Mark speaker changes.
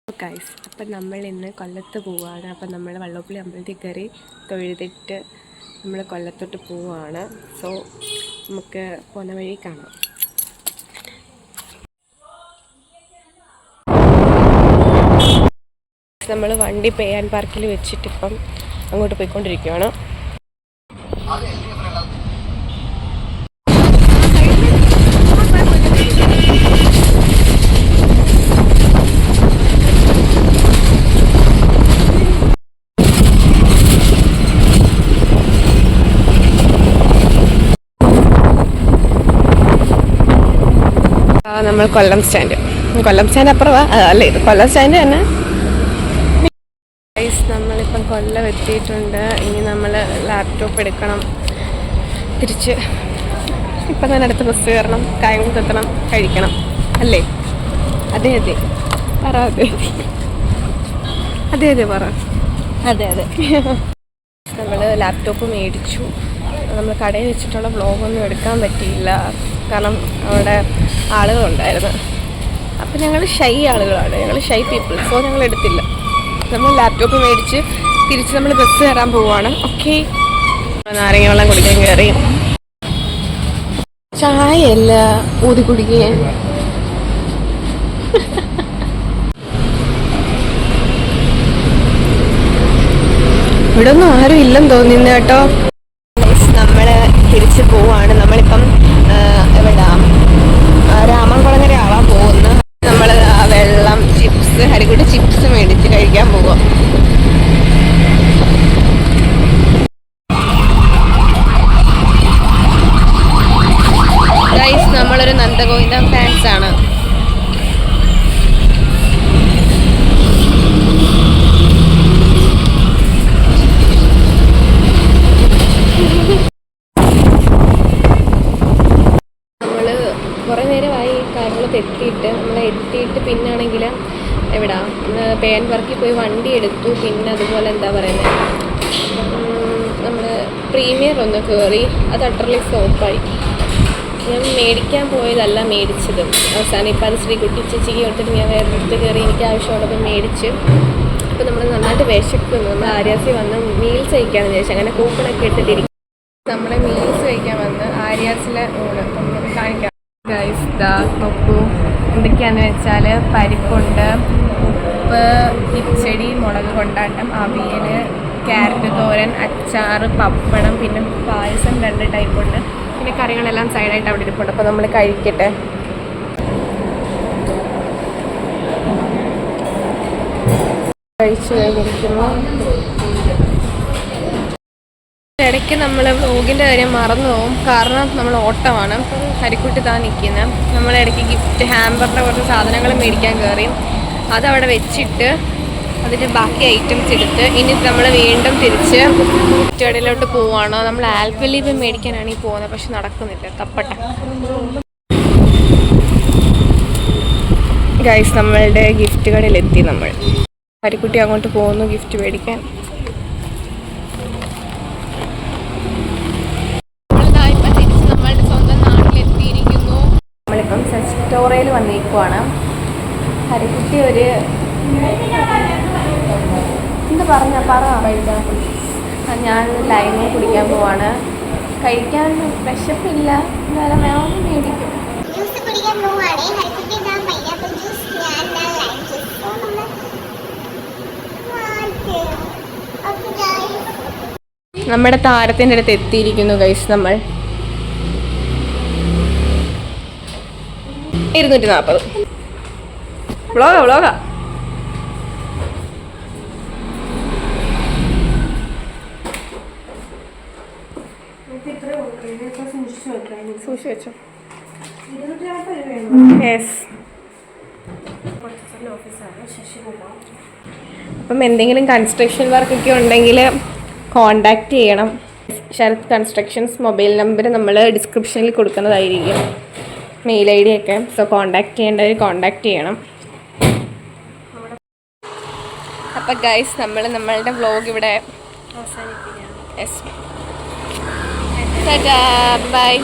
Speaker 1: Guys, അപ്പം നമ്മൾ ഇന്ന് കൊല്ലത്ത് പോവുകയാണ്. അപ്പം നമ്മൾ വള്ളോപ്പള്ളി അമ്പലത്തിൽ കയറി തൊഴുതിട്ട് നമ്മൾ കൊല്ലത്തോട്ട് പോവുകയാണ്. സോ നമുക്ക് പോകുന്ന വഴി കാണാം. നമ്മൾ വണ്ടി പേയാൻ പാർക്കിൽ വെച്ചിട്ട് ഇപ്പം അങ്ങോട്ട് പോയിക്കൊണ്ടിരിക്കുകയാണ്. നമ്മൾ കൊല്ലം സ്റ്റാൻഡ് അപ്പുറമാണ്. അല്ല, ഇത് കൊല്ലം സ്റ്റാൻഡ് തന്നെ. നമ്മളിപ്പം കൊല്ലം എത്തിയിട്ടുണ്ട്. ഇനി നമ്മൾ ലാപ്ടോപ്പ് എടുക്കണം. തിരിച്ച് ഇപ്പം തന്നെ അടുത്ത ബസ് കയറണം, കായംകുളത്ത് എത്തണം, കഴിക്കണം അല്ലേ? അതെ പറ. അതെ പറ. അതെ നമ്മൾ ലാപ്ടോപ്പ് മേടിച്ചു. നമ്മൾ കടയിൽ വെച്ചിട്ടുള്ള വ്ളോഗൊന്നും എടുക്കാൻ പറ്റിയില്ല, കാരണം അവിടെ ആളുകളുണ്ടായിരുന്നു. അപ്പം ഞങ്ങൾ ഷൈ ആളുകളാണ്, ഞങ്ങൾ ഷൈ പീപ്പിൾ. സോ ഞങ്ങൾ എടുത്തില്ല. നമ്മൾ ലാപ്ടോപ്പ് മേടിച്ച് തിരിച്ച് നമ്മൾ ബസ് കയറാൻ പോവുകയാണ്. ഓക്കെ, നാരങ്ങ വെള്ളം കുടിക്കാൻ കയറി. ചായയല്ല, ഊതി കുടിക്കാൻ. ഇവിടെ ഒന്നും ആരും ഇല്ലെന്ന് തോന്നുന്നു കേട്ടോ. നമ്മൾ തിരിച്ച് പോവാണ്. നമ്മളിപ്പം എവിടാ, രാമൻകുളങ്ങര ആവാൻ പോകുന്നു. നമ്മൾ വെള്ളം, ചിപ്സ്, ഹരിക്കുട്ടി ചിപ്സ് മേടിച്ച് കഴിക്കാൻ പോവാം. ഗൈസ്, നമ്മളൊരു നന്ദഗോവിന്ദം ഫാൻസ് ആണ്. കുറേ നേരമായി കായംകുളത്ത് എത്തിയിട്ട് പിന്നാണെങ്കിൽ എവിടാ പേൻ വർക്കിൽ പോയി വണ്ടി എടുത്തു. പിന്നെ അതുപോലെ എന്താ പറയുന്നത്, നമ്മൾ പ്രീമിയർ ഒന്ന് കയറി. അത് അട്ടർലി സോപ്പായി. ഞാൻ മേടിക്കാൻ പോയതല്ല മേടിച്ചത്. അവസാനം ഇപ്പം അത് ശ്രീകുട്ടി ചേച്ചിക്ക് കൊടുത്തിട്ട് ഞാൻ വേറെ അടുത്ത് കയറി എനിക്ക് ആവശ്യമുള്ളത് മേടിച്ച്. അപ്പോൾ നമ്മൾ നന്നായിട്ട് വിശക്കുന്നു. നമ്മൾ ആര്യാസി വന്ന് മീൽസ് കഴിക്കാമെന്ന് വിചാരിച്ചു. അങ്ങനെ കൂപ്പണൊക്കെ ഇട്ടിട്ടിരിക്കും. നമ്മൾ മീൽസ് കഴിക്കാൻ വന്ന് ആര്യാസിലെ ഊണ് നമുക്ക് കാണിക്കാം. ഗൈസ്, നോക്കൂ എന്തൊക്കെയാണെന്ന് വെച്ചാൽ പരിപ്പുണ്ട്, ഉപ്പ്, കിച്ചടി, മുളക് കൊണ്ടാട്ടം, അവിയൽ, ക്യാരറ്റ് തോരൻ, അച്ചാർ, പപ്പടം, പിന്നെ പായസം 2 ടൈപ്പുണ്ട്. പിന്നെ കറികളെല്ലാം സൈഡായിട്ട് അവിടെ ഇരിപ്പുണ്ട്. അപ്പോൾ നമ്മൾ കഴിക്കട്ടെ. കഴിച്ചു കഴിഞ്ഞിരിക്കുന്നു. ഇടയ്ക്ക് നമ്മൾ വ്ലോഗിൻ്റെ കാര്യം മറന്നു പോകും, കാരണം നമ്മൾ ഓട്ടമാണ്. ഹരിക്കുട്ടി താൻ നിൽക്കുന്നത്. നമ്മളിടയ്ക്ക് ഗിഫ്റ്റ് ഹാമ്പറിൻ്റെ കുറച്ച് സാധനങ്ങൾ മേടിക്കാൻ കയറി. അതവിടെ വെച്ചിട്ട് അതിൻ്റെ ബാക്കി ഐറ്റംസ് എടുത്ത് ഇനി നമ്മൾ വീണ്ടും തിരിച്ച് ചുവടിലോട്ട് പോവുകയാണ്. നമ്മൾ ആൽപ്പലീബ് മേടിക്കാനാണ് ഈ പോകുന്നത്, പക്ഷെ നടക്കുന്നില്ല. തപ്പട്ടെ. ഗൈസ്, നമ്മളുടെ ഗിഫ്റ്റ് കടയിലെത്തി. നമ്മൾ ഹരിക്കുട്ടി അങ്ങോട്ട് പോകുന്നു ഗിഫ്റ്റ് മേടിക്കാൻ. നമ്മളിപ്പം സെസ്റ്റോറയിൽ വന്നിരിക്കുവാണ്. ഹരിക്കുട്ടി ഒരു എന്താ പറ ഞാൻ ലൈമ് കുടിക്കാൻ പോവാണ്. കഴിക്കാൻ വിശപ്പില്ല, എന്നാലും വേണമെന്ന് മേടിക്കും. നമ്മുടെ താരത്തിൻ്റെ അടുത്ത് എത്തിയിരിക്കുന്നു ഗൈസ്. നമ്മൾ 240 വ്ളോഗാ. സൂക്ഷിച്ചു വെച്ചോ. അപ്പം എന്തെങ്കിലും കൺസ്ട്രക്ഷൻ വർക്കൊക്കെ ഉണ്ടെങ്കിൽ കോണ്ടാക്ട് ചെയ്യണം. ശരത് കൺസ്ട്രക്ഷൻസ് മൊബൈൽ നമ്പർ നമ്മൾ ഡിസ്ക്രിപ്ഷനിൽ കൊടുക്കുന്നതായിരിക്കും, മെയിൽ ID ഒക്കെ. സോ കോണ്ടാക്ട് ചെയ്യേണ്ടവർ കോണ്ടാക്ട് ചെയ്യണം. അപ്പോൾ ഗൈസ്, നമ്മളുടെ വ്ളോഗ് ഇവിടെ അവസാനിപ്പിക്കുകയാണ്. ബൈ.